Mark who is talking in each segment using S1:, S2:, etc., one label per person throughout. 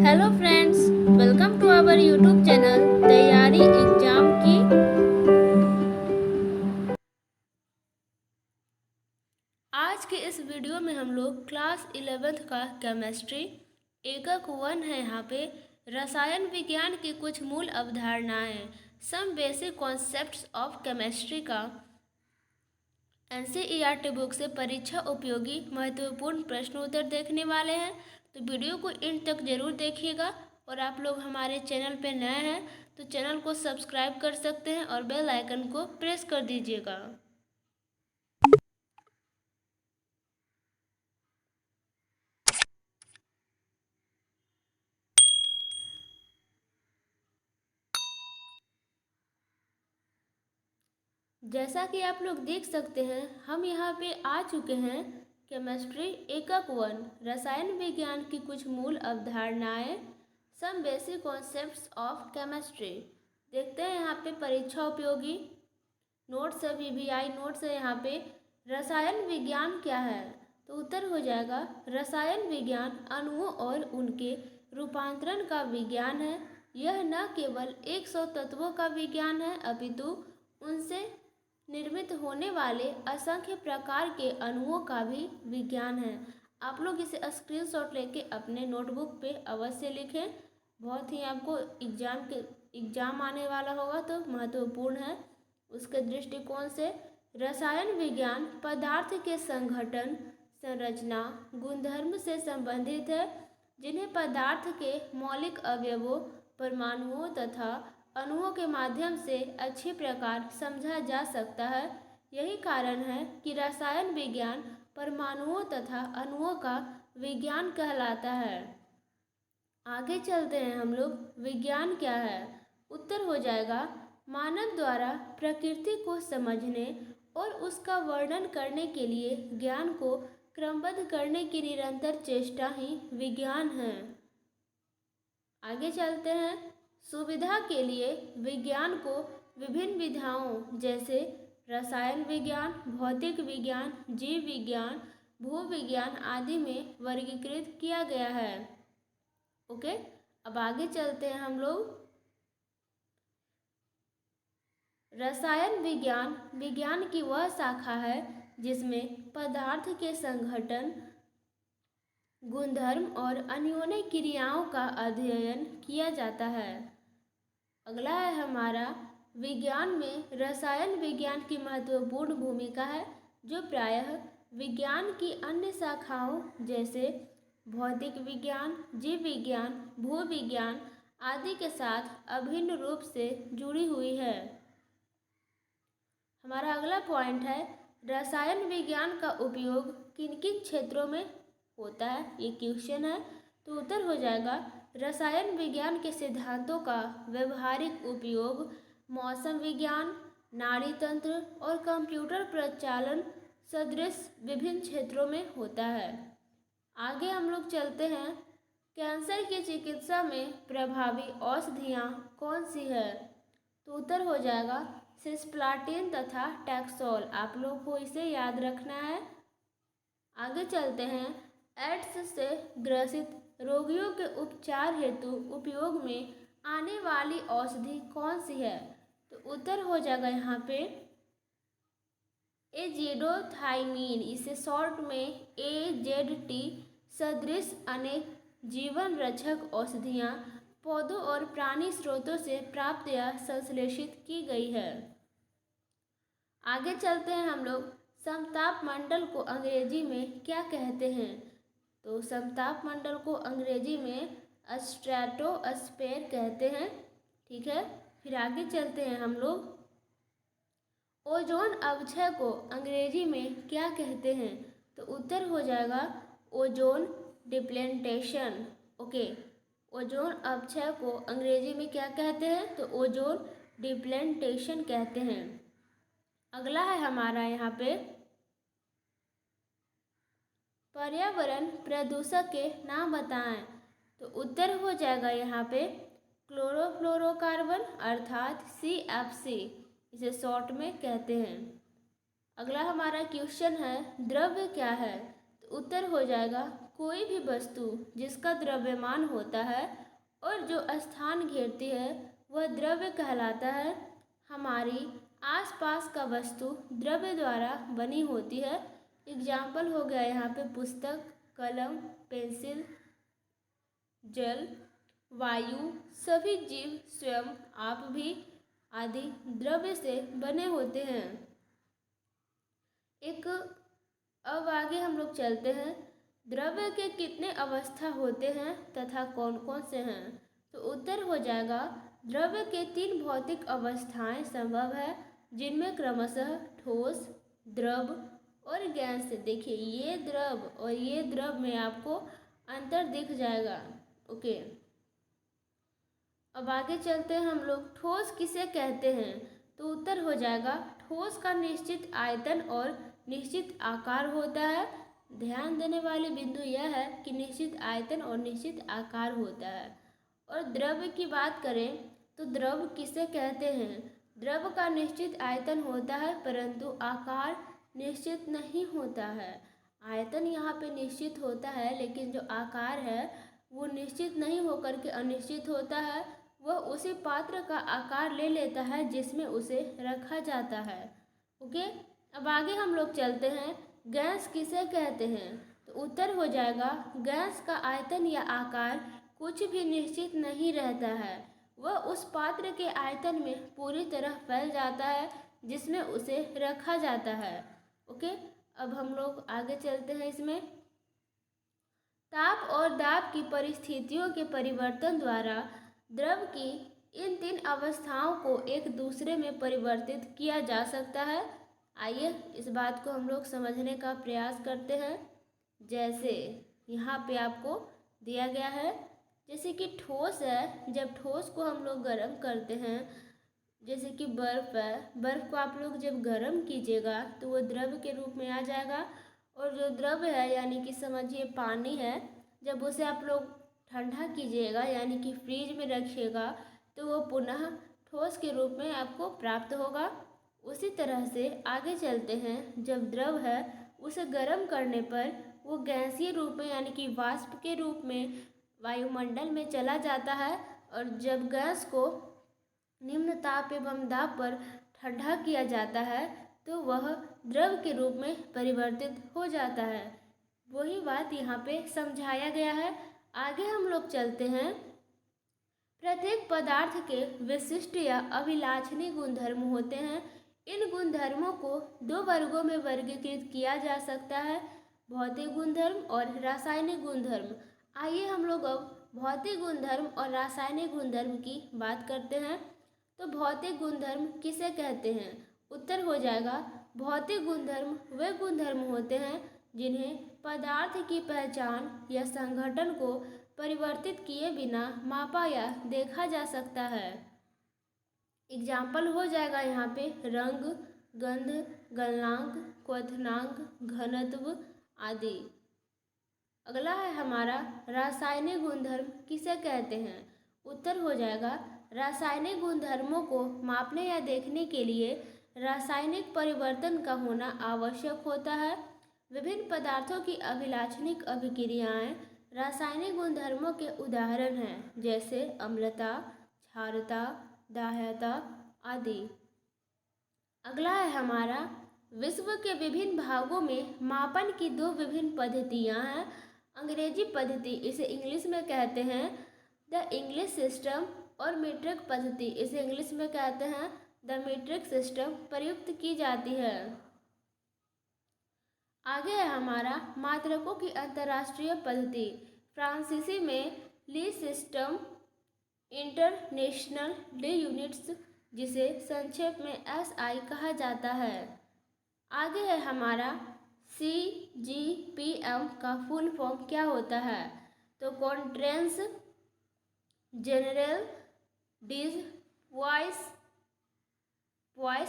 S1: Hello friends, welcome to our YouTube channel तैयारी exam की। आज के इस वीडियो में हम लोग क्लास 11th का केमिस्ट्री एकक 1 है। यहाँ पे रसायन विज्ञान की कुछ मूल अवधारणाएं, some basic concepts of chemistry का एनसीईआरटी बुक से परीक्षा उपयोगी महत्वपूर्ण प्रश्नोत्तर देखने वाले हैं। तो वीडियो को एंड तक जरूर देखिएगा। और आप लोग हमारे चैनल पे नए हैं तो चैनल को सब्सक्राइब कर सकते हैं और बेल आइकन को प्रेस कर दीजिएगा। जैसा कि आप लोग देख सकते हैं, हम यहाँ पे आ चुके हैं केमिस्ट्री एकक 1 रसायन विज्ञान की कुछ मूल अवधारणाएं, some basic concepts of chemistry. देखते हैं यहाँ पे परीक्षा उपयोगी नोट्स है, वीवीआई नोट्स है। यहाँ पे रसायन विज्ञान क्या है? तो उत्तर हो जाएगा रसायन विज्ञान अणुओं और उनके रूपांतरण का विज्ञान है। यह न केवल 100 तत्वों का विज्ञान है अपितु उनसे निर्मित होने वाले असंख्य प्रकार के अणुओं का भी विज्ञान है। आप लोग इसे स्क्रीनशॉट लेके अपने नोटबुक पे अवश्य लिखें। बहुत ही आपको एग्जाम आने वाला होगा तो महत्वपूर्ण है। उसके दृष्टिकोण से रसायन विज्ञान पदार्थ के संगठन, संरचना, गुणधर्म से संबंधित है, जिन्हें पदार्थ के मौलिक अवयवों, परमाणुओं तथा अणुओं के माध्यम से अच्छी प्रकार समझा जा सकता है। यही कारण है कि रसायन विज्ञान परमाणुओं तथा अणुओं का विज्ञान कहलाता है। आगे चलते हैं हम लोग, विज्ञान क्या है? उत्तर हो जाएगा मानव द्वारा प्रकृति को समझने और उसका वर्णन करने के लिए ज्ञान को क्रमबद्ध करने की निरंतर चेष्टा ही विज्ञान है। आगे चलते हैं, सुविधा के लिए विज्ञान को विभिन्न विधाओं जैसे रसायन विज्ञान, भौतिक विज्ञान, जीव विज्ञान, भूविज्ञान आदि में वर्गीकृत किया गया है। ओके, अब आगे चलते हैं हम लोग। रसायन विज्ञान विज्ञान की वह शाखा है जिसमें पदार्थ के संगठन, गुणधर्म और अन्योन्य क्रियाओं का अध्ययन किया जाता है। अगला है हमारा, विज्ञान में रसायन विज्ञान की महत्वपूर्ण भूमिका है, जो प्रायः विज्ञान की अन्य शाखाओं जैसे भौतिक विज्ञान, जीव विज्ञान, भूविज्ञान आदि के साथ अभिन्न रूप से जुड़ी हुई है। हमारा अगला पॉइंट है, रसायन विज्ञान का उपयोग किन किन क्षेत्रों में होता है? ये क्वेश्चन है। तो उत्तर हो जाएगा रसायन विज्ञान के सिद्धांतों का व्यवहारिक उपयोग मौसम विज्ञान, नाड़ी तंत्र और कंप्यूटर प्रचालन सदृश विभिन्न क्षेत्रों में होता है। आगे हम लोग चलते हैं, कैंसर की चिकित्सा में प्रभावी औषधियाँ कौन सी है? तो उत्तर हो जाएगा सिस्प्लाटिन तथा टैक्सोल। आप लोग को इसे याद रखना है। आगे चलते हैं, एड्स से ग्रसित रोगियों के उपचार हेतु उपयोग में आने वाली औषधि कौन सी है? तो उत्तर हो जाएगा यहाँ पे एजेडोथाइमिन, इसे शॉर्ट में AZT सदृश अनेक जीवन रक्षक औषधियाँ पौधों और प्राणी स्रोतों से प्राप्त या संश्लेषित की गई है। आगे चलते हैं हम लोग, समताप मंडल को अंग्रेजी में क्या कहते हैं? तो समताप मंडल को अंग्रेजी में स्ट्रेटोस्फेयर कहते हैं। ठीक है, फिर आगे चलते हैं हम लोग, ओजोन अवक्षय को अंग्रेजी में क्या कहते हैं? तो उत्तर हो जाएगा ओजोन डिप्लेंटेशन। ओके, ओजोन अवक्षय को अंग्रेजी में क्या कहते हैं? तो ओजोन डिप्लेंटेशन कहते हैं। अगला है हमारा यहाँ पे, पर्यावरण प्रदूषक के नाम बताएं। तो उत्तर हो जाएगा यहाँ पे क्लोरोफ्लोरोकार्बन अर्थात CFC, इसे शॉर्ट में कहते हैं। अगला हमारा क्वेश्चन है, द्रव्य क्या है? तो उत्तर हो जाएगा कोई भी वस्तु जिसका द्रव्यमान होता है और जो स्थान घेरती है वह द्रव्य कहलाता है। हमारी आसपास का वस्तु द्रव्य द्वारा बनी होती है। एग्जाम्पल हो गया यहाँ पे पुस्तक, कलम, पेंसिल, जल, वायु, सभी जीव, स्वयं आप भी आदि द्रव्य से बने होते हैं। अब आगे हम लोग चलते हैं। द्रव्य के कितने अवस्था होते हैं तथा कौन कौन से हैं? तो उत्तर हो जाएगा, द्रव्य के 3 भौतिक अवस्थाएं संभव है, जिनमें क्रमशः ठोस, द्रव और गैस। देखिए ये द्रव और ये द्रव में आपको अंतर दिख जाएगा। ओके, अब आगे चलते हैं हम लोग। ठोस किसे कहते हैं? तो उत्तर हो जाएगा, ठोस का निश्चित आयतन और निश्चित आकार होता है। ध्यान देने वाली बिंदु यह है कि निश्चित आयतन और निश्चित आकार होता है। और द्रव्य की बात करें तो द्रव किसे कहते हैं? द्रव का निश्चित आयतन होता है परंतु आकार निश्चित नहीं होता है। आयतन यहाँ पे निश्चित होता है लेकिन जो आकार है वो निश्चित नहीं होकर के अनिश्चित होता है। वह उसी पात्र का आकार ले लेता है जिसमें उसे रखा जाता है। ओके, अब आगे हम लोग चलते हैं। गैस किसे कहते हैं? तो उत्तर हो जाएगा, गैस का आयतन या आकार कुछ भी निश्चित नहीं रहता है। वह उस पात्र के आयतन में पूरी तरह फैल जाता है जिसमें उसे रखा जाता है। ओके, अब हम लोग आगे चलते हैं। इसमें ताप और दाब की परिस्थितियों के परिवर्तन द्वारा द्रव की इन 3 अवस्थाओं को एक दूसरे में परिवर्तित किया जा सकता है। आइए इस बात को हम लोग समझने का प्रयास करते हैं। जैसे यहाँ पे आपको दिया गया है, जैसे कि ठोस है, जब ठोस को हम लोग गर्म करते हैं, जैसे कि बर्फ़ है, बर्फ़ को आप लोग जब गर्म कीजिएगा तो वो द्रव के रूप में आ जाएगा। और जो द्रव है यानी कि समझिए पानी है, जब उसे आप लोग ठंडा कीजिएगा यानी कि फ्रीज में रखिएगा तो वो पुनः ठोस के रूप में आपको प्राप्त होगा। उसी तरह से आगे चलते हैं। जब द्रव है उसे गर्म करने पर वो गैसीय रूप में यानी कि वाष्प के रूप में वायुमंडल में चला जाता है। और जब गैस को निम्न ताप एवं दाब पर ठंडा किया जाता है तो वह द्रव के रूप में परिवर्तित हो जाता है। वही बात यहाँ पे समझाया गया है। आगे हम लोग चलते हैं। प्रत्येक पदार्थ के विशिष्ट या अभिलाषणीय गुणधर्म होते हैं। इन गुणधर्मों को 2 वर्गों में वर्गीकृत किया जा सकता है, भौतिक गुणधर्म और रासायनिक गुणधर्म। आइए हम लोग अब भौतिक गुणधर्म और रासायनिक गुणधर्म की बात करते हैं। तो भौतिक गुणधर्म किसे कहते हैं? उत्तर हो जाएगा, भौतिक गुणधर्म वे गुणधर्म होते हैं जिन्हें पदार्थ की पहचान या संगठन को परिवर्तित किए बिना मापा या देखा जा सकता है। एग्जाम्पल हो जाएगा यहाँ पे रंग, गंध, गलनांक, क्वथनांक, घनत्व आदि। अगला है हमारा रासायनिक गुणधर्म किसे कहते हैं? उत्तर हो जाएगा, रासायनिक गुणधर्मों को मापने या देखने के लिए रासायनिक परिवर्तन का होना आवश्यक होता है। विभिन्न पदार्थों की अभिलाक्षणिक अभिक्रियाएं रासायनिक गुणधर्मों के उदाहरण हैं, जैसे अम्लता, क्षारता, दाह्यता आदि। अगला है हमारा विश्व के विभिन्न भागों में मापन की 2 विभिन्न पद्धतियां हैं। अंग्रेजी पद्धति, इसे इंग्लिश में कहते हैं द इंग्लिश सिस्टम, और मीट्रिक पद्धति, इसे इंग्लिश में कहते हैं द मीट्रिक सिस्टम, प्रयुक्त की जाती है। आगे है हमारा मात्रकों की अंतर्राष्ट्रीय पद्धति। फ्रांसीसी में ली सिस्टम इंटरनेशनल डे यूनिट्स, जिसे संक्षेप में SI कहा जाता है। आगे है हमारा CGPM का फुल फॉर्म क्या होता है? तो कॉन्फ्रेंस जनरल डिज वॉइस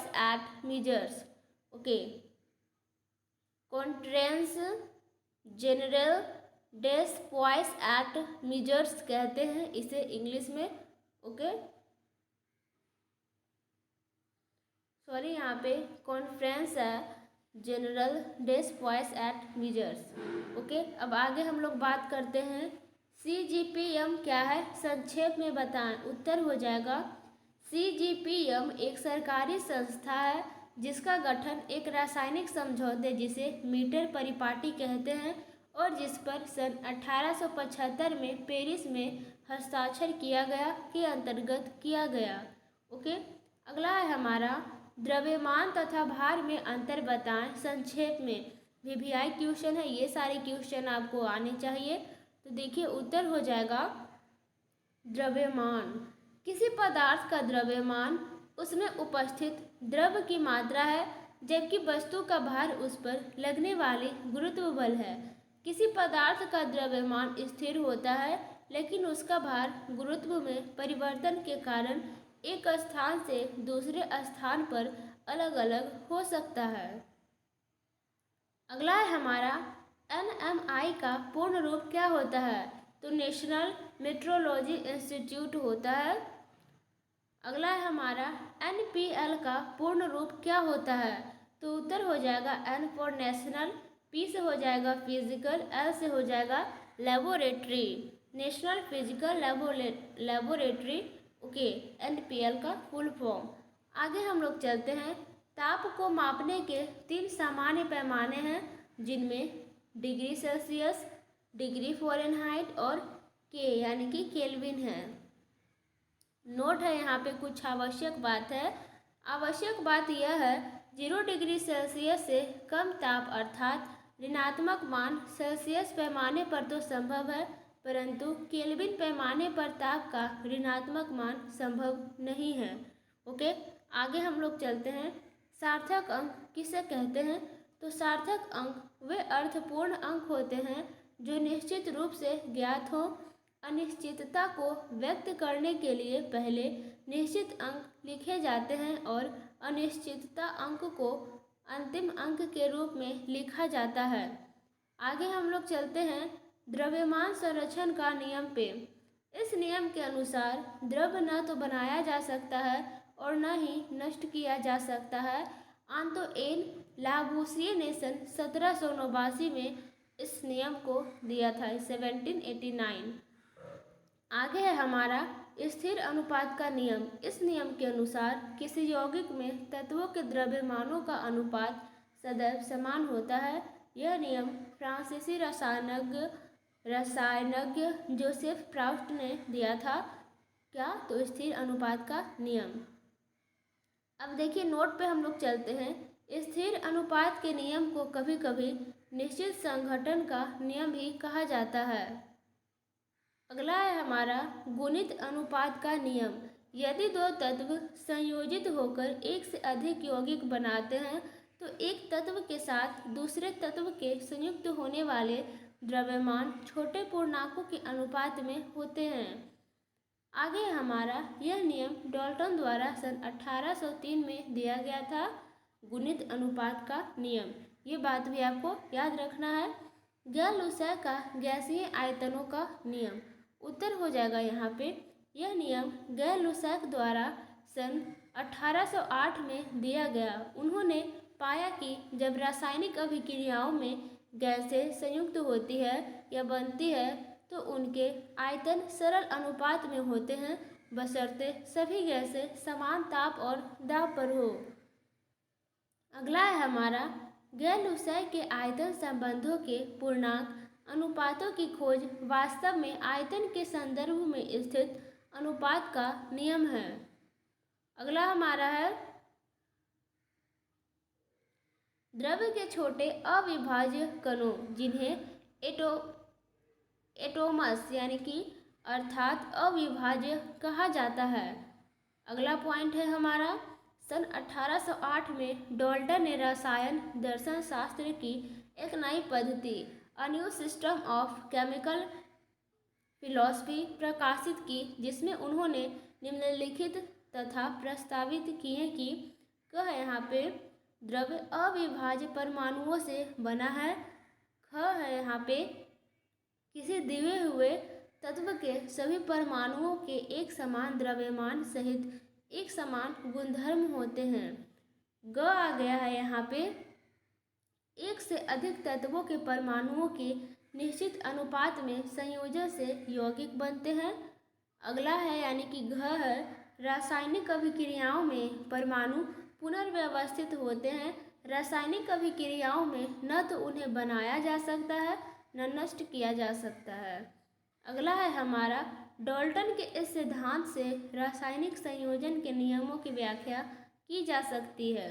S1: एट मेजर्स। ओके, कॉन्फ्रेंस जनरल डेस वॉइस एट मेजर्स कहते हैं इसे इंग्लिश में। ओके, सॉरी यहाँ पे कॉन्फ्रेंस है जनरल डेस्पॉइस एट मेजर्स। ओके, अब आगे हम लोग बात करते हैं CGPM क्या है, संक्षेप में बताएं। उत्तर हो जाएगा CGPM एक सरकारी संस्था है जिसका गठन एक रासायनिक समझौते जिसे मीटर परिपाटी कहते हैं और जिस पर सन 1875 में पेरिस में हस्ताक्षर किया गया के अंतर्गत किया गया। ओके, अगला है हमारा द्रव्यमान तथा भार में अंतर बताएं संक्षेप में। VVI क्वेश्चन है, ये सारे क्वेश्चन आपको आने चाहिए। तो देखिए उत्तर हो जाएगा द्रव्यमान। किसी पदार्थ का द्रव्यमान उसमें उपस्थित द्रव की मात्रा है जबकि वस्तु का भार उस पर लगने वाली गुरुत्व बल है। किसी पदार्थ का द्रव्यमान स्थिर होता है लेकिन उसका भार गुरुत्व में परिवर्तन के कारण एक स्थान से दूसरे स्थान पर अलग अलग हो सकता है। अगला है हमारा NMI का पूर्ण रूप क्या होता है, तो नेशनल मेट्रोलॉजी इंस्टीट्यूट होता है। अगला है हमारा NPL का पूर्ण रूप क्या होता है, तो उत्तर हो जाएगा N फॉर नेशनल, P से हो जाएगा फिजिकल, L से हो जाएगा laboratory, national physical laboratory. Okay, NPL का फुल फॉर्म। आगे हम लोग चलते हैं। ताप को मापने के 3 सामान्य पैमाने हैं जिनमें डिग्री सेल्सियस, डिग्री फ़ारेनहाइट और के यानी कि केल्विन है। नोट है यहाँ पे कुछ आवश्यक बात है। आवश्यक बात यह है 0 डिग्री सेल्सियस से कम ताप अर्थात ऋणात्मक मान सेल्सियस पैमाने पर तो संभव है परंतु केल्विन पैमाने पर ताप का ऋणात्मक मान संभव नहीं है। ओके, आगे हम लोग चलते हैं। सार्थक अंक किसे कहते हैं, तो सार्थक अंक वे अर्थपूर्ण अंक होते हैं जो निश्चित रूप से ज्ञात हो। अनिश्चितता को व्यक्त करने के लिए पहले निश्चित अंक लिखे जाते हैं और अनिश्चितता अंक को अंतिम अंक के रूप में लिखा जाता है। आगे हम लोग चलते हैं द्रव्यमान संरक्षण का नियम पे। इस नियम के अनुसार द्रव्य न तो बनाया जा सकता है और न ही नष्ट किया जा सकता है। आंतो एन लावूसिए ने सन 1789 में इस नियम को दिया था, 1789। आगे है हमारा स्थिर अनुपात का नियम। इस नियम के अनुसार किसी यौगिक में तत्वों के द्रव्यमानों का अनुपात सदैव समान होता है। यह नियम फ्रांसीसी रसायनज्ञ जोसेफ प्राउस्ट ने दिया था। क्या, तो स्थिर अनुपात का नियम। अब देखिए नोट पे हम लोग चलते हैं। स्थिर अनुपात के नियम को कभी कभी निश्चित संघटन का नियम भी कहा जाता है। अगला है हमारा गुणित अनुपात का नियम। यदि 2 तत्व संयोजित होकर एक से अधिक यौगिक बनाते हैं तो एक तत्व के साथ दूसरे तत्व के संयुक्त होने वाले द्रव्यमान छोटे पूर्णांकों के अनुपात में होते हैं। आगे हमारा यह नियम डाल्टन द्वारा सन 1803 में दिया गया था, गुणित अनुपात का नियम। ये बात भी आपको याद रखना है। गैर-लूसाय का गैसीय आयतनों का नियम। उत्तर हो जाएगा यहाँ पे, यह नियम गैर-लूसाय द्वारा सन 1808 में दिया गया। उन्होंने पाया कि जब रासायनिक अभिक्रियाओं में गैसें संयुक्त होती है या बनती है तो उनके आयतन सरल अनुपात में होते हैं बशर्ते सभी गैसें समान ताप और दाब पर हो। अगला है हमारा गैर-लूसाय के आयतन संबंधों के पूर्णांक अनुपातों की खोज वास्तव में आयतन के संदर्भ में स्थित अनुपात का नियम है। अगला हमारा है द्रव्य के छोटे अविभाज्य कणों जिन्हें एटोमस यानी कि अर्थात अविभाज्य कहा जाता है। अगला पॉइंट है हमारा सन 1808 में डाल्टन ने रसायन दर्शन शास्त्र की एक नई पद्धति a new system of chemical philosophy प्रकाशित की जिसमें उन्होंने निम्नलिखित तथा प्रस्तावित किए कि कह यहाँ पे द्रव्य अविभाज्य परमाणुओं से बना है। ख है यहाँ पे किसी दिए हुए तत्व के सभी परमाणुओं के एक समान द्रव्यमान सहित एक समान गुणधर्म होते हैं। ग आ गया है यहाँ पे एक से अधिक तत्वों के परमाणुओं के निश्चित अनुपात में संयोजन से यौगिक बनते हैं। अगला है यानी कि घ है, रासायनिक अभिक्रियाओं में परमाणु पुनर्व्यवस्थित होते हैं। रासायनिक अभिक्रियाओं में न तो उन्हें बनाया जा सकता है न नष्ट किया जा सकता है। अगला है हमारा, डाल्टन के इस सिद्धांत से रासायनिक संयोजन के नियमों की व्याख्या की जा सकती है।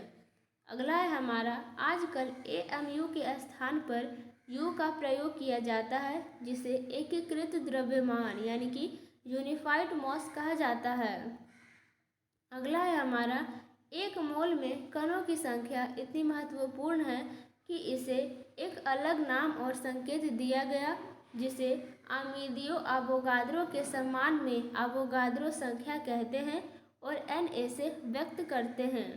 S1: अगला है हमारा, आजकल AMU के स्थान पर U का प्रयोग किया जाता है, जिसे एकीकृत द्रव्यमान यानी कि यूनिफाइड मॉस कहा जाता है। अगला है हमारा, एक मोल में कणों की संख्या इतनी महत्वपूर्ण है कि इसे एक अलग नाम और संकेत दिया गया, जिसे अमीदियो अवोगाद्रो के सम्मान में अवोगाद्रो संख्या कहते हैं और Na से व्यक्त करते हैं।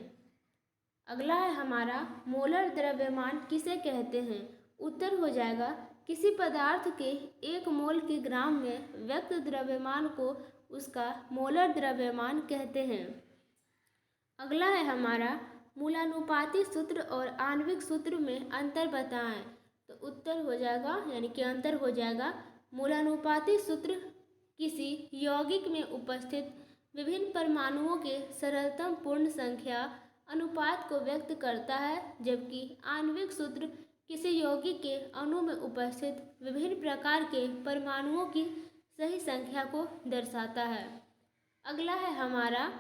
S1: अगला है हमारा, मोलर द्रव्यमान किसे कहते हैं? उत्तर हो जाएगा, किसी पदार्थ के 1 मोल के ग्राम में व्यक्त द्रव्यमान को उसका मोलर द्रव्यमान कहते हैं। अगला है हमारा, मूलानुपाती सूत्र और आणविक सूत्र में अंतर बताएं। तो उत्तर हो जाएगा यानी कि अंतर हो जाएगा, मूलानुपाती सूत्र किसी यौगिक में उपस्थित विभिन्न परमाणुओं के सरलतम पूर्ण संख्या अनुपात को व्यक्त करता है, जबकि आणविक सूत्र किसी यौगिक के अणु में उपस्थित विभिन्न प्रकार के परमाणुओं की सही संख्या को दर्शाता है। अगला है हमारा,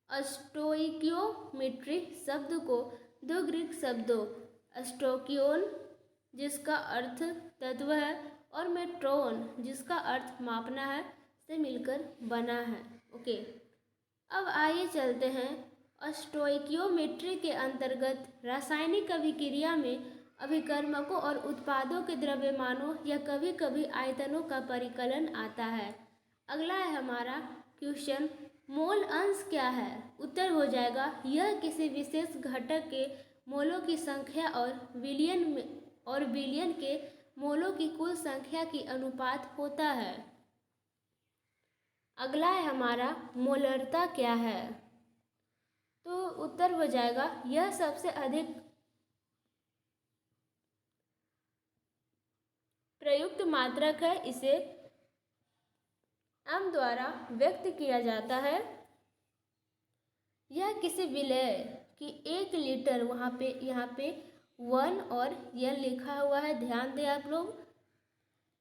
S1: स्टोइकियोमेट्री शब्द को 2 ग्रीक शब्दों स्टोकियोन जिसका अर्थ तत्व है और मेट्रोन जिसका अर्थ मापना है से मिलकर बना है। ओके, अब आइए चलते हैं, स्टोइकियोमेट्री के अंतर्गत रासायनिक अभिक्रिया में अभिकर्मकों और उत्पादों के द्रव्यमानों या कभी कभी आयतनों का परिकलन आता है। अगला है हमारा क्वेश्चन, मोल अंश क्या है? उत्तर हो जाएगा, यह किसी विशेष घटक के मोलों की संख्या और बिलियन के मोलों की कुल संख्या की अनुपात होता है। अगला है हमारा, मोलरता क्या है? तो उत्तर हो जाएगा, यह सबसे अधिक प्रयुक्त मात्रक है, इसे m द्वारा व्यक्त किया जाता है। यह किसी विलेय की 1 लीटर, यहाँ पे 1 और यह लिखा हुआ है, ध्यान दें आप लोग,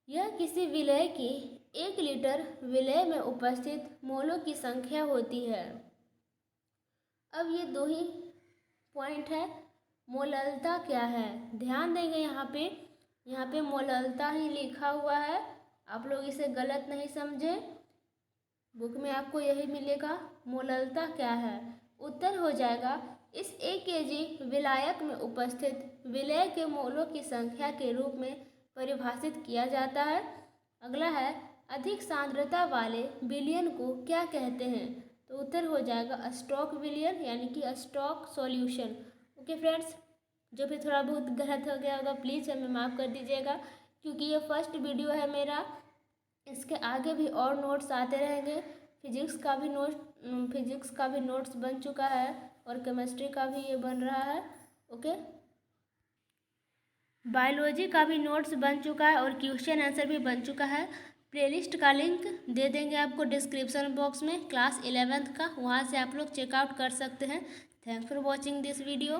S1: यह किसी विलेय की 1 लीटर विलेय में उपस्थित मोलों की संख्या होती है। अब ये 2 ही पॉइंट है, मोललता क्या है? ध्यान देंगे, यहाँ पे मोललता ही लिखा हुआ है, आप लोग इसे गलत नहीं समझे, बुक में आपको यही मिलेगा। मोललता क्या है? उत्तर हो जाएगा, इस 1 kg विलायक में उपस्थित विलेय के मोलों की संख्या के रूप में परिभाषित किया जाता है। अगला है, अधिक सांद्रता वाले विलयन को क्या कहते हैं? तो उत्तर हो जाएगा स्टॉक विलयन यानी कि स्टॉक सॉल्यूशन। ओके फ्रेंड्स, जो भी थोड़ा बहुत गलत हो गया होगा प्लीज़ हमें माफ़ कर दीजिएगा, क्योंकि ये फर्स्ट वीडियो है मेरा, इसके आगे भी और नोट्स आते रहेंगे। फिजिक्स का भी नोट्स बन चुका है और केमिस्ट्री का भी ये बन रहा है। ओके, बायोलॉजी का भी नोट्स बन चुका है और क्वेश्चन आंसर भी बन चुका है। प्लेलिस्ट का लिंक दे देंगे आपको डिस्क्रिप्शन बॉक्स में, क्लास 11th का, वहाँ से आप लोग चेकआउट कर सकते हैं। Thanks for watching this video.